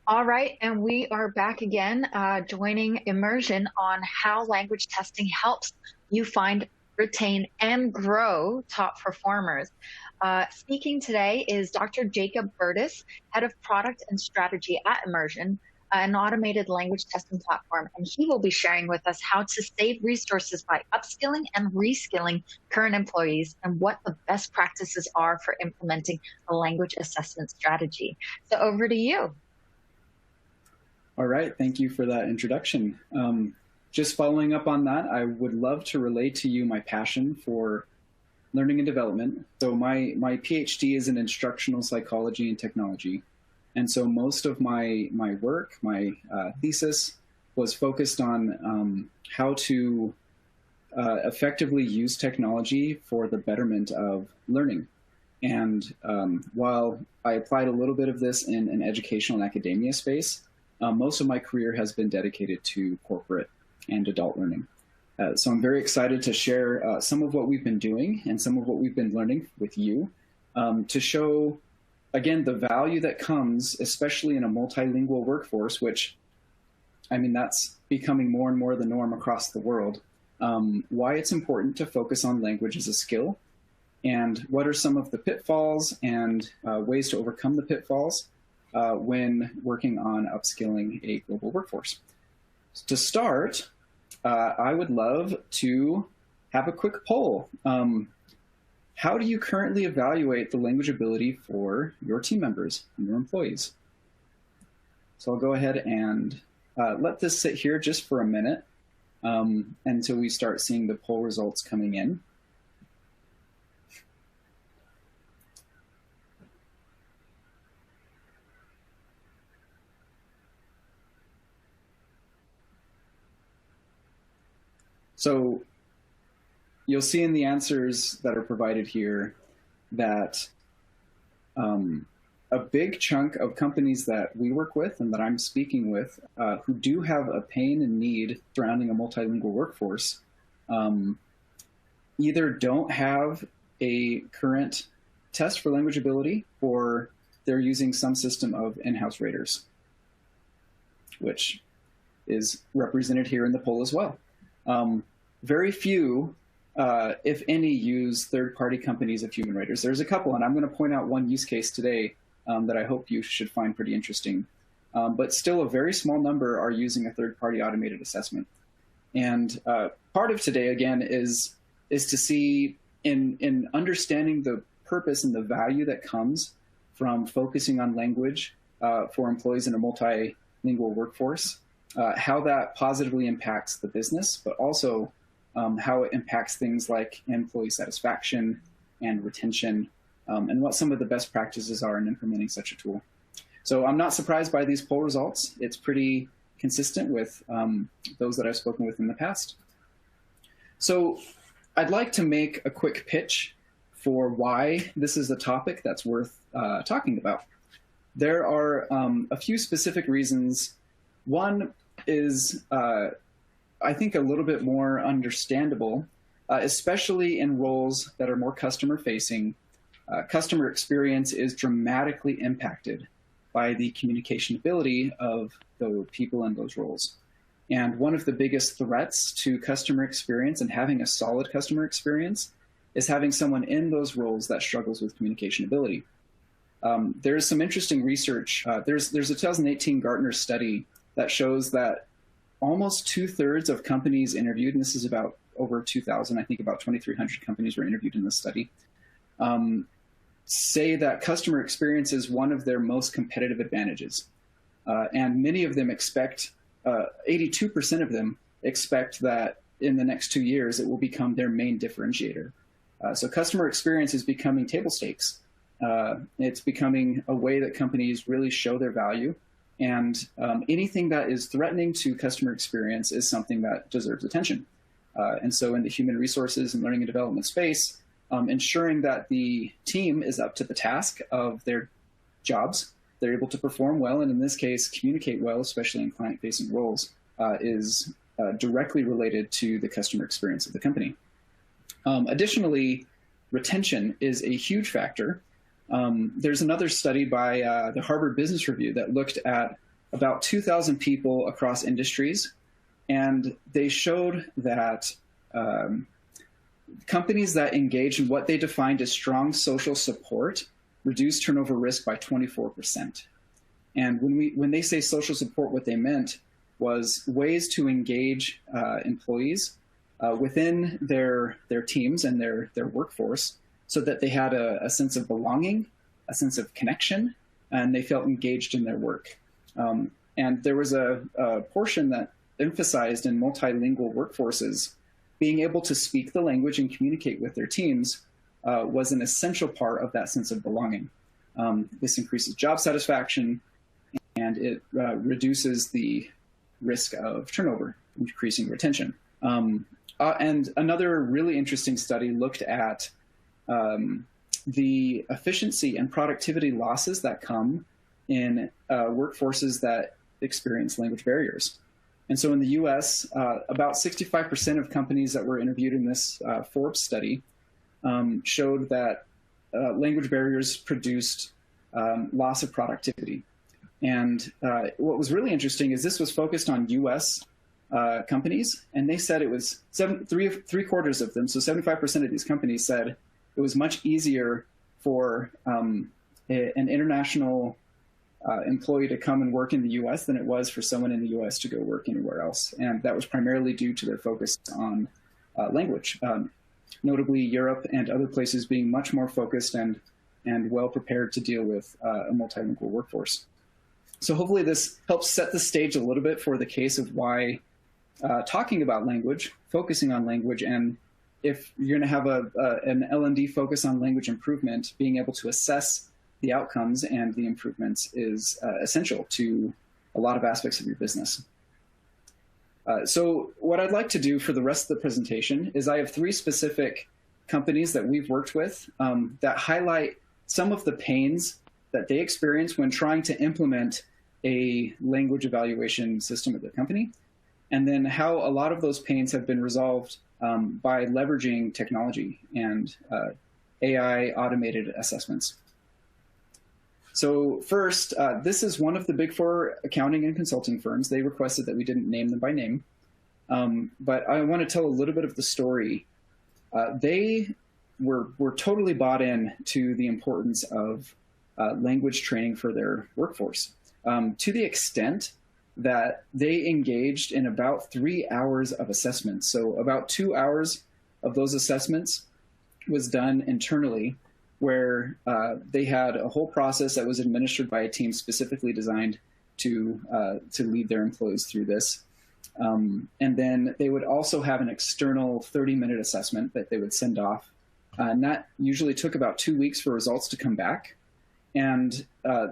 All right, and we are back again, joining Immersion on how language testing helps you find, retain, and grow top performers. Speaking today is Dr. Jacob Burtis, Head of Product and Strategy at Immersion, an automated language testing platform, and he will be sharing with us how to save resources by upskilling and reskilling current employees and what the best practices are for implementing a language assessment strategy. So over to you. All right, thank you for that introduction. Just following up on that, I would love to relay to you my passion for learning and development. So my PhD is in instructional psychology and technology. And so most of my work, my thesis, was focused on how to effectively use technology for the betterment of learning. And while I applied a little bit of this in an educational and academia space, most of my career has been dedicated to corporate and adult learning. So I'm very excited to share some of what we've been doing and some of what we've been learning with you to show, again, the value that comes, especially in a multilingual workforce, which, I mean, that's becoming more and more the norm across the world, why it's important to focus on language as a skill, and what are some of the pitfalls and ways to overcome the pitfalls when working on upskilling a global workforce. To start, I would love to have a quick poll. How do you currently evaluate the language ability for your team members and your employees? So I'll go ahead and let this sit here just for a minute until we start seeing the poll results coming in. So you'll see in the answers that are provided here that a big chunk of companies that we work with and that I'm speaking with who do have a pain and need surrounding a multilingual workforce either don't have a current test for language ability or they're using some system of in-house raters, which is represented here in the poll as well. Very few, if any, use third-party companies of human raters. There's a couple, and I'm going to point out one use case today that I hope you should find pretty interesting. But still, a very small number are using a third-party automated assessment. And part of today, again, is to see in understanding the purpose and the value that comes from focusing on language for employees in a multilingual workforce, how that positively impacts the business, but also how it impacts things like employee satisfaction and retention, and what some of the best practices are in implementing such a tool. So I'm not surprised by these poll results. It's pretty consistent with those that I've spoken with in the past. So I'd like to make a quick pitch for why this is a topic that's worth talking about. There are a few specific reasons. One is, I think, a little bit more understandable, especially in roles that are more customer-facing. Customer experience is dramatically impacted by the communication ability of the people in those roles. And one of the biggest threats to customer experience and having a solid customer experience is having someone in those roles that struggles with communication ability. There's some interesting research. There's a 2018 Gartner study that shows that almost 2/3 of companies interviewed, and this is about over 2,000, I think about 2,300 companies were interviewed in this study, say that customer experience is one of their most competitive advantages. And many of them expect, 82% of them expect that in the next 2 years, it will become their main differentiator. So customer experience is becoming table stakes. It's becoming a way that companies really show their value. And anything that is threatening to customer experience is something that deserves attention. And so in the human resources and learning and development space, ensuring that the team is up to the task of their jobs, they're able to perform well, and in this case, communicate well, especially in client-facing roles, is directly related to the customer experience of the company. Additionally, retention is a huge factor. There's another study by the Harvard Business Review that looked at about 2,000 people across industries, and they showed that companies that engage in what they defined as strong social support reduced turnover risk by 24%. And when they say social support, what they meant was ways to engage employees within their teams and their workforce, so that they had a sense of belonging, a sense of connection, and they felt engaged in their work. And there was a portion that emphasized in multilingual workforces, being able to speak the language and communicate with their teams was an essential part of that sense of belonging. This increases job satisfaction, and it reduces the risk of turnover, increasing retention. And another really interesting study looked at the efficiency and productivity losses that come in workforces that experience language barriers. And so in the US, about 65% of companies that were interviewed in this Forbes study showed that language barriers produced loss of productivity. And what was really interesting is this was focused on US companies, and they said it was three quarters of them, so 75% of these companies said it was much easier for an international employee to come and work in the US than it was for someone in the US to go work anywhere else. And that was primarily due to their focus on language, notably Europe and other places being much more focused and well prepared to deal with a multilingual workforce. So hopefully this helps set the stage a little bit for the case of why talking about language, focusing on language, and if you're going to have an L&D focus on language improvement, being able to assess the outcomes and the improvements is essential to a lot of aspects of your business. So what I'd like to do for the rest of the presentation is I have 3 specific companies that we've worked with that highlight some of the pains that they experience when trying to implement a language evaluation system at their company, and then how a lot of those pains have been resolved by leveraging technology and AI automated assessments. So first, this is one of the Big 4 accounting and consulting firms. They requested that we didn't name them by name, but I want to tell a little bit of the story. They were totally bought in to the importance of language training for their workforce, to the extent that they engaged in about 3 hours of assessments. So about 2 hours of those assessments was done internally, where they had a whole process that was administered by a team specifically designed to lead their employees through this. And then they would also have an external 30-minute assessment that they would send off. And that usually took about 2 weeks for results to come back. And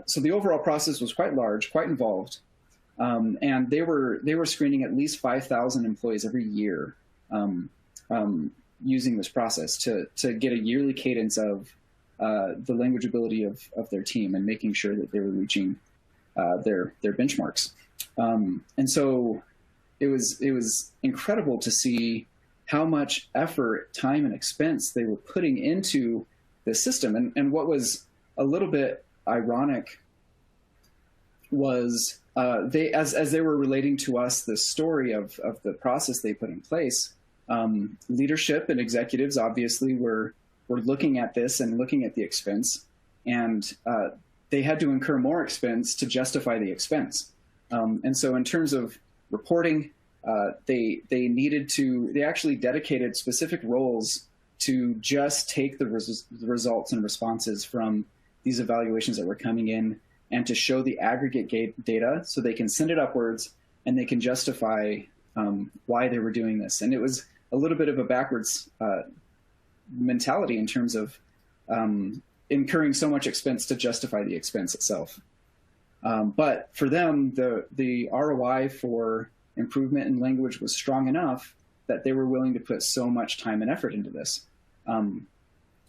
so the overall process was quite large, quite involved. And they were screening at least 5,000 employees every year using this process to get a yearly cadence of the language ability of their team and making sure that they were reaching their benchmarks. And so it was incredible to see how much effort, time, and expense they were putting into the system. And what was a little bit ironic was they, as they were relating to us the story of the process they put in place, leadership and executives obviously were looking at this and looking at the expense, and they had to incur more expense to justify the expense. And so in terms of reporting, they actually dedicated specific roles to just take the results and responses from these evaluations that were coming in and to show the aggregate data so they can send it upwards and they can justify why they were doing this. And it was a little bit of a backwards mentality in terms of incurring so much expense to justify the expense itself. But for them, the ROI for improvement in language was strong enough that they were willing to put so much time and effort into this.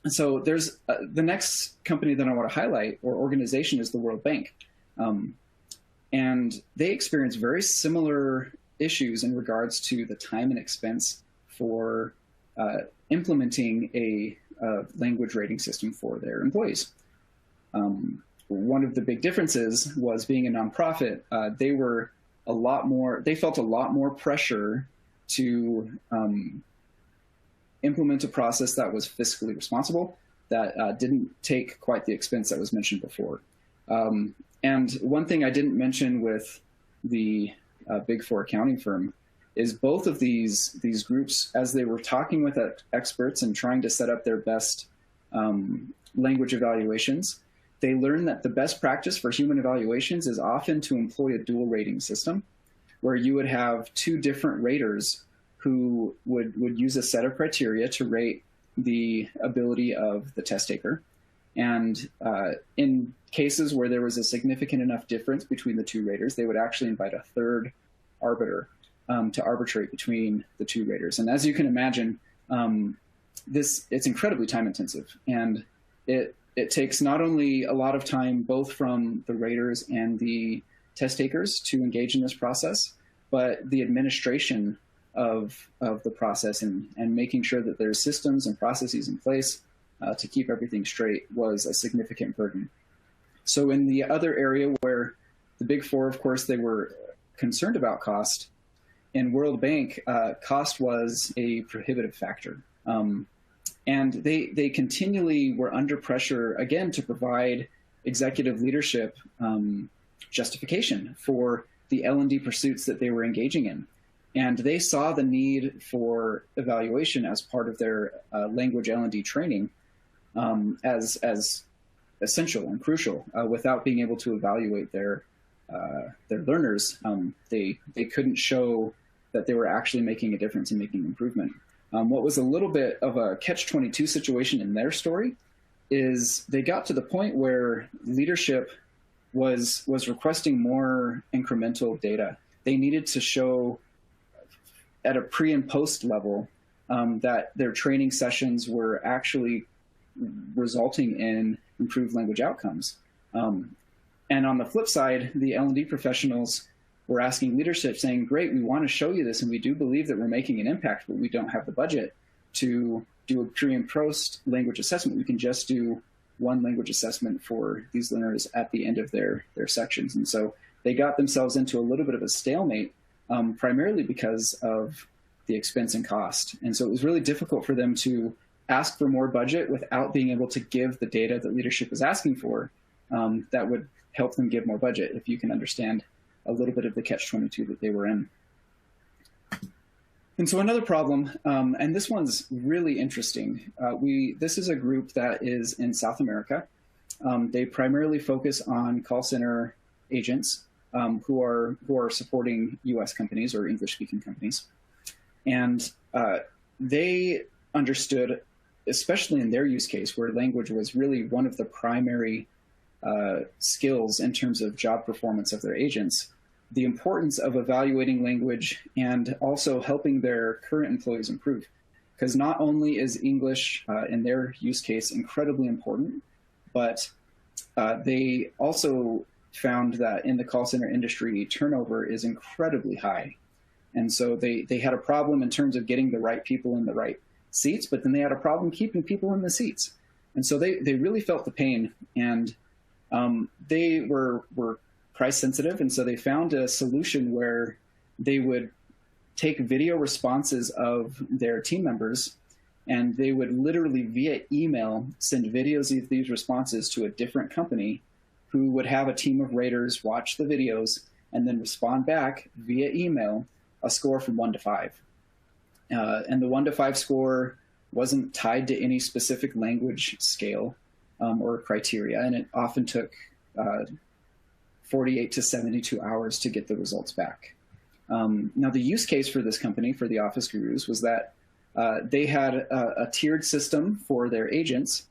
And so there's the next company that I want to highlight, or organization, is the World Bank. And they experience very similar issues in regards to the time and expense for implementing a language rating system for their employees. one of the big differences was, being a nonprofit, they felt a lot more pressure to implement a process that was fiscally responsible, that didn't take quite the expense that was mentioned before. And one thing I didn't mention with the Big Four accounting firm is both of these groups, as they were talking with experts and trying to set up their best language evaluations, they learned that the best practice for human evaluations is often to employ a dual rating system, where you would have two different raters who would use a set of criteria to rate the ability of the test taker. And in cases where there was a significant enough difference between the two raters, they would actually invite a third arbiter to arbitrate between the two raters. And as you can imagine, it's incredibly time intensive, and it takes not only a lot of time both from the raters and the test takers to engage in this process, but the administration of the process and making sure that there's systems and processes in place to keep everything straight was a significant burden. So in the other area where the Big Four, of course, they were concerned about cost, in World Bank, cost was a prohibitive factor. And they continually were under pressure, again, to provide executive leadership justification for the L&D pursuits that they were engaging in. And they saw the need for evaluation as part of their language L&D training as essential and crucial. Without being able to evaluate their learners, they couldn't show that they were actually making a difference and making improvement. What was a little bit of a catch-22 situation in their story is they got to the point where leadership was requesting more incremental data. They needed to show at a pre and post level that their training sessions were actually resulting in improved language outcomes. And on the flip side, the L&D professionals were asking leadership, saying, great, we want to show you this, and we do believe that we're making an impact, but we don't have the budget to do a pre and post language assessment. We can just do one language assessment for these learners at the end of their sections. And so they got themselves into a little bit of a stalemate, primarily because of the expense and cost. And so it was really difficult for them to ask for more budget without being able to give the data that leadership was asking for that would help them give more budget, if you can understand a little bit of the catch-22 that they were in. And so another problem, and this one's really interesting. This is a group that is in South America. They primarily focus on call center agents who are supporting U.S. companies or English-speaking companies. And they understood, especially in their use case, where language was really one of the primary skills in terms of job performance of their agents, the importance of evaluating language and also helping their current employees improve. Because not only is English in their use case incredibly important, but they also found that in the call center industry, turnover is incredibly high. And so they had a problem in terms of getting the right people in the right seats, but then they had a problem keeping people in the seats. And so they really felt the pain, and they were price sensitive. And so they found a solution where they would take video responses of their team members, and they would literally via email send videos of these responses to a different company who would have a team of raters watch the videos and then respond back via email a score from 1 to 5. And the 1 to 5 score wasn't tied to any specific language scale or criteria, and it often took 48 to 72 hours to get the results back. Now, the use case for this company, for the OfficeGurus, was that they had a tiered system for their agents,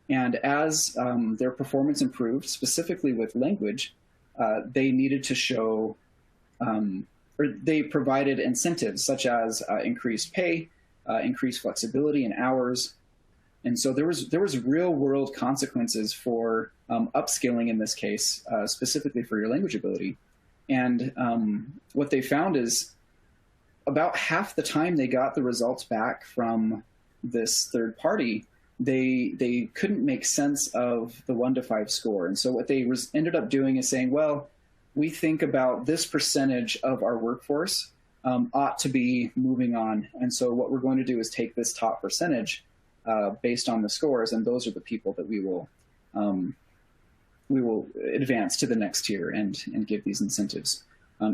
and as their performance improved, specifically with language, they needed to show, or they provided incentives such as increased pay, increased flexibility in hours. And so there was real world consequences for upskilling in this case, specifically for your language ability. And what they found is about half the time they got the results back from this third party, they couldn't make sense of the 1 to 5 score. And so what they ended up doing is saying, well, we think about this percentage of our workforce ought to be moving on. And so what we're going to do is take this top percentage based on the scores, and those are the people that we will advance to the next tier and give these incentives.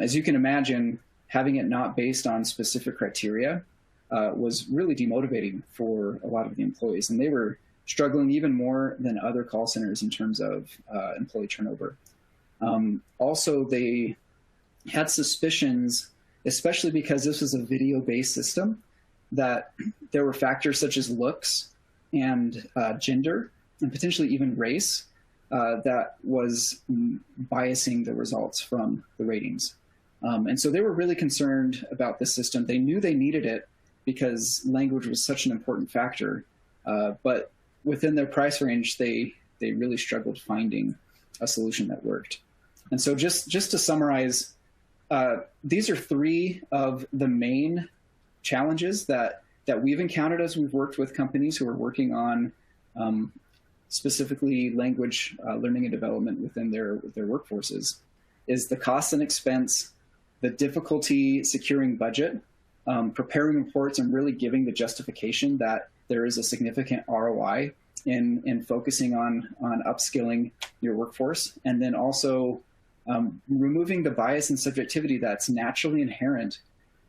As you can imagine, having it not based on specific criteria was really demotivating for a lot of the employees, and they were struggling even more than other call centers in terms of employee turnover. Also, they had suspicions, especially because this was a video-based system, that there were factors such as looks and gender and potentially even race that was biasing the results from the ratings. And so they were really concerned about the system. They knew they needed it because language was such an important factor. But within their price range, they really struggled finding a solution that worked. And so just to summarize, these are 3 of the main challenges that we've encountered as we've worked with companies who are working on specifically language learning and development within their workforces, is the cost and expense, the difficulty securing budget, preparing reports and really giving the justification that there is a significant ROI in focusing on upskilling your workforce, and then also removing the bias and subjectivity that's naturally inherent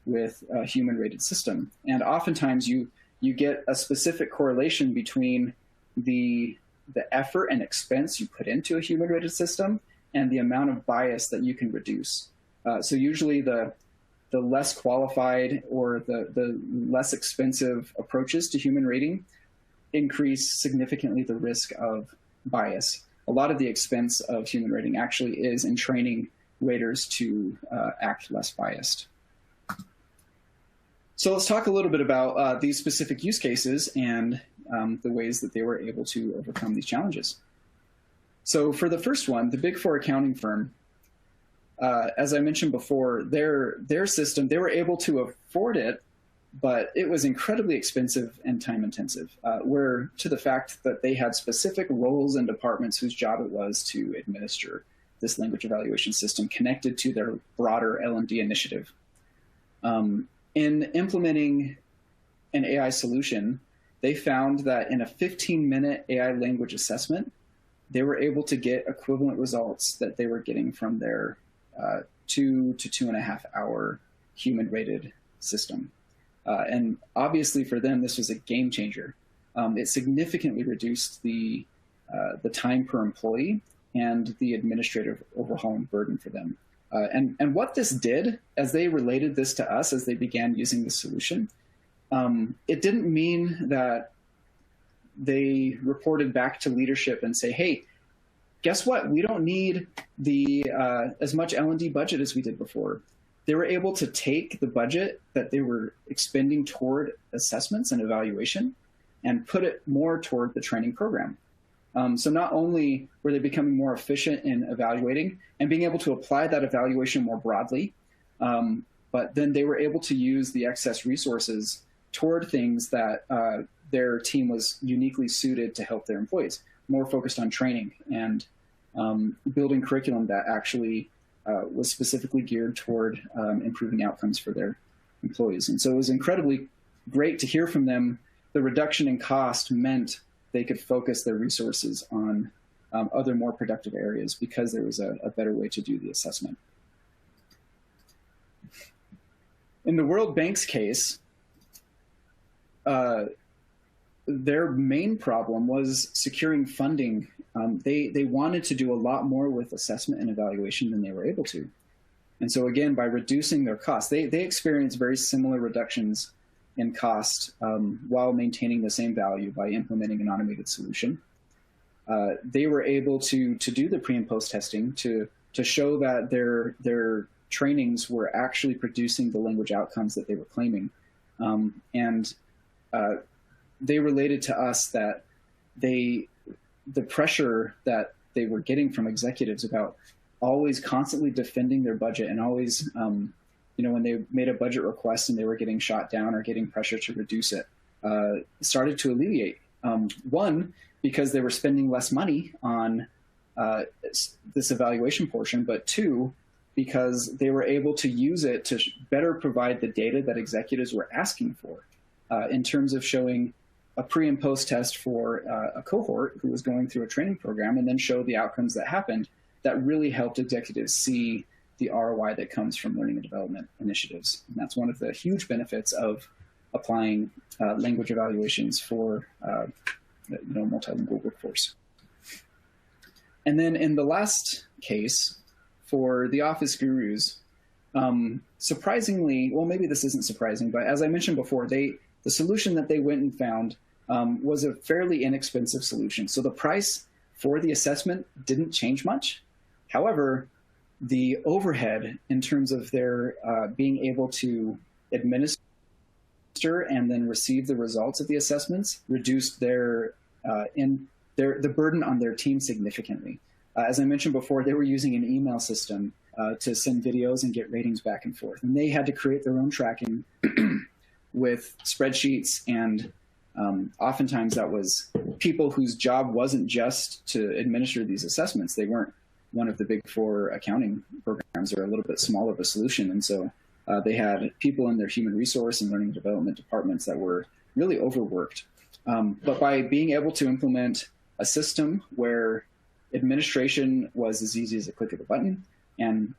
with a human-rated system. And oftentimes you get a specific correlation between the effort and expense you put into a human-rated system and the amount of bias that you can reduce. So usually the less qualified or the less expensive approaches to human rating increase significantly the risk of bias. A lot of the expense of human rating actually is in training raters to act less biased. So let's talk a little bit about these specific use cases and the ways that they were able to overcome these challenges. So for the first one, the Big Four accounting firm, as I mentioned before, their system, they were able to afford it, but it was incredibly expensive and time intensive, where to the fact that they had specific roles and departments whose job it was to administer this language evaluation system connected to their broader L&D initiative. In implementing an AI solution, they found that in a 15-minute AI language assessment, they were able to get equivalent results that they were getting from their 2 to 2.5 hour human-rated system. And obviously for them, this was a game changer. It significantly reduced the time per employee and the administrative overhaul and burden for them. And what this did, as they related this to us, as they began using the solution, it didn't mean that they reported back to leadership and say, hey, guess what? We don't need the as much L&D budget as we did before. They were able to take the budget that they were expending toward assessments and evaluation and put it more toward the training program. So not only were they becoming more efficient in evaluating and being able to apply that evaluation more broadly, but then they were able to use the excess resources toward things that their team was uniquely suited to help their employees, more focused on training and building curriculum that actually was specifically geared toward improving outcomes for their employees. And so it was incredibly great to hear from them. The reduction in cost meant they could focus their resources on other more productive areas because there was a better way to do the assessment. In the World Bank's case, their main problem was securing funding. They wanted to do a lot more with assessment and evaluation than they were able to. And so again, by reducing their costs, they experienced very similar reductions in cost while maintaining the same value by implementing an automated solution. They were able to do the pre and post testing to show that their trainings were actually producing the language outcomes that they were claiming. They related to us that the pressure that they were getting from executives about always constantly defending their budget and always, when they made a budget request and they were getting shot down or getting pressure to reduce it, started to alleviate One, because they were spending less money on this evaluation portion, but two, because they were able to use it to better provide the data that executives were asking for in terms of showing a pre and post test for a cohort who was going through a training program, and then show the outcomes that happened. That really helped executives see the ROI that comes from learning and development initiatives. And that's one of the huge benefits of applying language evaluations for multilingual workforce. And then in the last case, for the OfficeGurus, surprisingly, well, maybe this isn't surprising, but as I mentioned before, the solution that they went and found was a fairly inexpensive solution. So the price for the assessment didn't change much. However, the overhead in terms of their being able to administer and then receive the results of the assessments reduced the burden on their team significantly. As I mentioned before, they were using an email system to send videos and get ratings back and forth. And they had to create their own tracking with spreadsheets, and oftentimes that was people whose job wasn't just to administer these assessments. They weren't one of the big four accounting programs. They're a little bit smaller of a solution. And so they had people in their human resource and learning and development departments that were really overworked. But by being able to implement a system where administration was as easy as a click of a button, and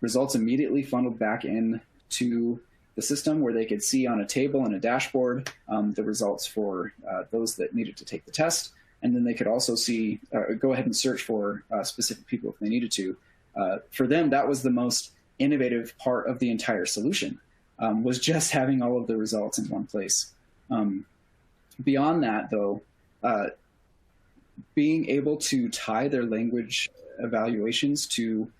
results immediately funneled back into the system where they could see on a table and a dashboard the results for those that needed to take the test. And then they could also see, go ahead and search for specific people if they needed to. For them, that was the most innovative part of the entire solution, was just having all of the results in one place. Beyond that, though, being able to tie their language evaluations to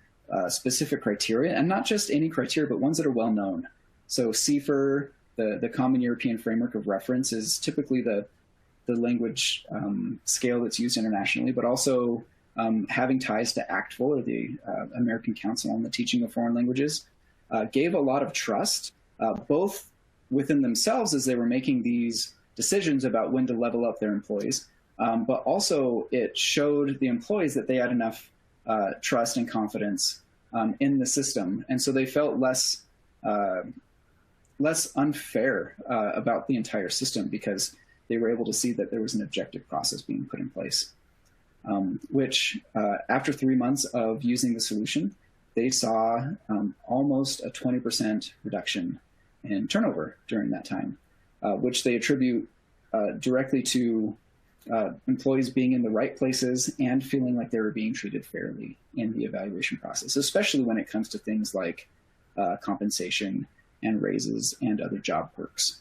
specific criteria, and not just any criteria, but ones that are well known. So CFR, the Common European Framework of Reference, is typically the language scale that's used internationally, but also having ties to ACTFL, or the American Council on the Teaching of Foreign Languages, gave a lot of trust, both within themselves as they were making these decisions about when to level up their employees, but also it showed the employees that they had enough trust and confidence in the system. And so they felt less unfair about the entire system, because they were able to see that there was an objective process being put in place, which after 3 months of using the solution, they saw almost a 20% reduction in turnover during that time, which they attribute directly to employees being in the right places and feeling like they were being treated fairly in the evaluation process, especially when it comes to things like compensation and raises and other job perks.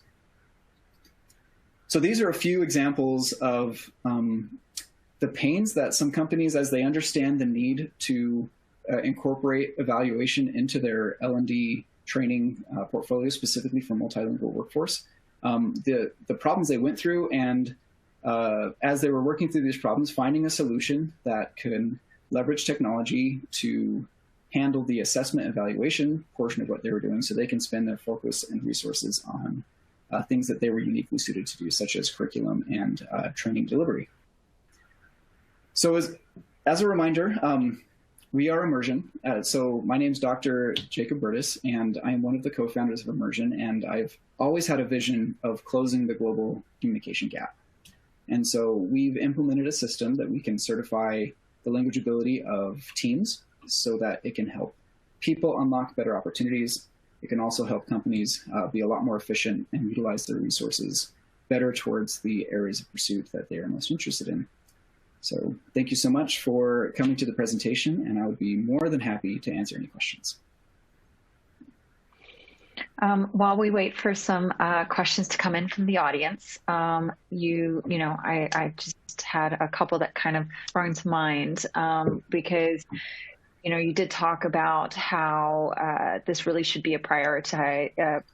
So these are a few examples of the pains that some companies, as they understand the need to incorporate evaluation into their L&D training portfolio, specifically for multilingual workforce, the problems they went through, and as they were working through these problems, finding a solution that could leverage technology to handle the assessment evaluation portion of what they were doing, so they can spend their focus and resources on things that they were uniquely suited to do, such as curriculum and training delivery. So as a reminder, we are Emmersion. So my name's Dr. Jacob Burtis, and I am one of the co-founders of Emmersion, and I've always had a vision of closing the global communication gap. And so we've implemented a system that we can certify the language ability of teams so that it can help people unlock better opportunities. It can also help companies be a lot more efficient and utilize their resources better towards the areas of pursuit that they are most interested in. So thank you so much for coming to the presentation, and I would be more than happy to answer any questions. While we wait for some questions to come in from the audience, I just had a couple that kind of sprung to mind because you did talk about how this really should be a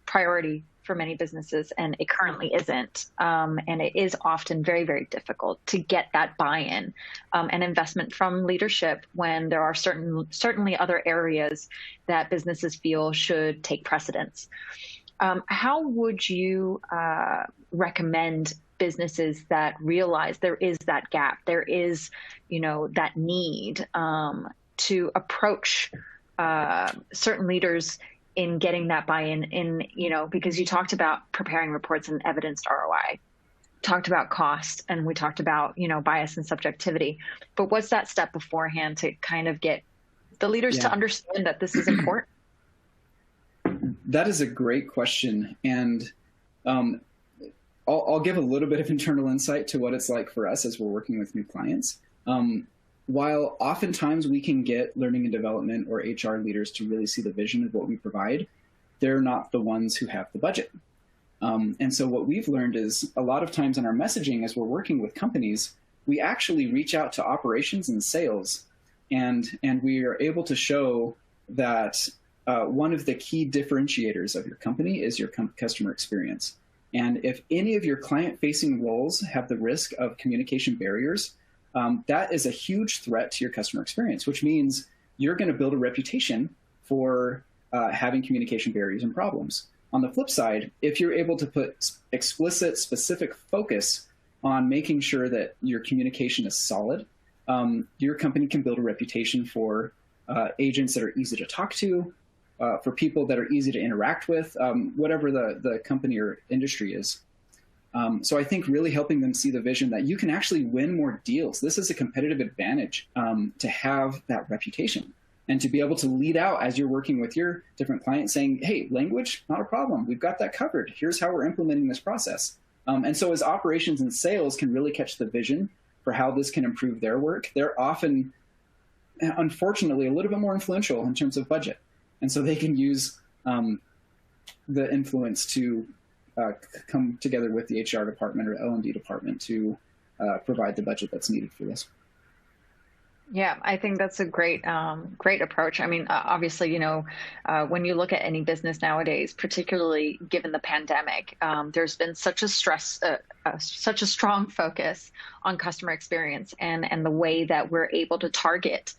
priority for many businesses, and it currently isn't. And it is often very, very difficult to get that buy-in and investment from leadership when there are certainly other areas that businesses feel should take precedence. How would you recommend businesses that realize there is that gap, there is, that need to approach certain leaders in getting that buy-in, because you talked about preparing reports and evidenced ROI, talked about cost, and we talked about, bias and subjectivity. But what's that step beforehand to kind of get the leaders to understand that this is important? That is a great question. And I'll give a little bit of internal insight to what it's like for us as we're working with new clients. While oftentimes we can get learning and development or HR leaders to really see the vision of what we provide, they're not the ones who have the budget. And so what we've learned is a lot of times in our messaging as we're working with companies, we actually reach out to operations and sales, and we are able to show that one of the key differentiators of your company is your customer experience. And if any of your client-facing roles have the risk of communication barriers, that is a huge threat to your customer experience, which means you're going to build a reputation for having communication barriers and problems. On the flip side, if you're able to put explicit, specific focus on making sure that your communication is solid, your company can build a reputation for agents that are easy to talk to, for people that are easy to interact with, whatever the company or industry is. So I think really helping them see the vision that you can actually win more deals. This is a competitive advantage to have that reputation and to be able to lead out as you're working with your different clients saying, hey, language, not a problem. We've got that covered. Here's how we're implementing this process. And so as operations and sales can really catch the vision for how this can improve their work, they're often, unfortunately, a little bit more influential in terms of budget. And so they can use the influence to come together with the HR department or L&D department to provide the budget that's needed for this. Yeah, I think that's a great approach. I mean, obviously, when you look at any business nowadays, particularly given the pandemic, there's been such a such a strong focus on customer experience and the way that we're able to target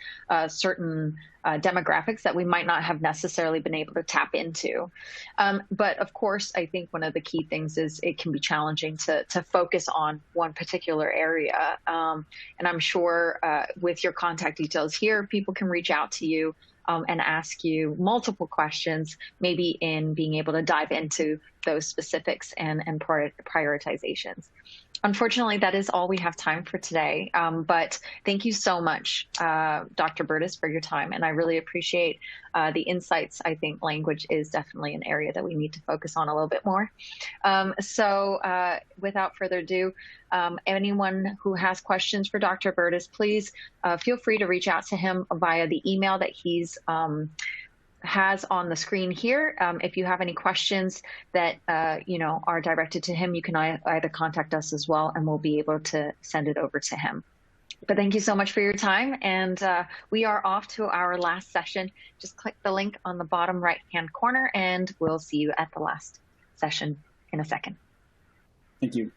certain demographics that we might not have necessarily been able to tap into. But of course, I think one of the key things is it can be challenging to focus on one particular area. And I'm sure with your contact details here, people can reach out to you and ask you multiple questions, maybe in being able to dive into those specifics and prioritizations. Unfortunately, that is all we have time for today. But thank you so much, Dr. Burtis, for your time. And I really appreciate the insights. I think language is definitely an area that we need to focus on a little bit more. So without further ado, anyone who has questions for Dr. Burtis, please feel free to reach out to him via the email that he's has on the screen here. If you have any questions that are directed to him, you can either contact us as well, and we'll be able to send it over to him. But thank you so much for your time, and we are off to our last session. Just click the link on the bottom right-hand corner, and we'll see you at the last session in a second. Thank you.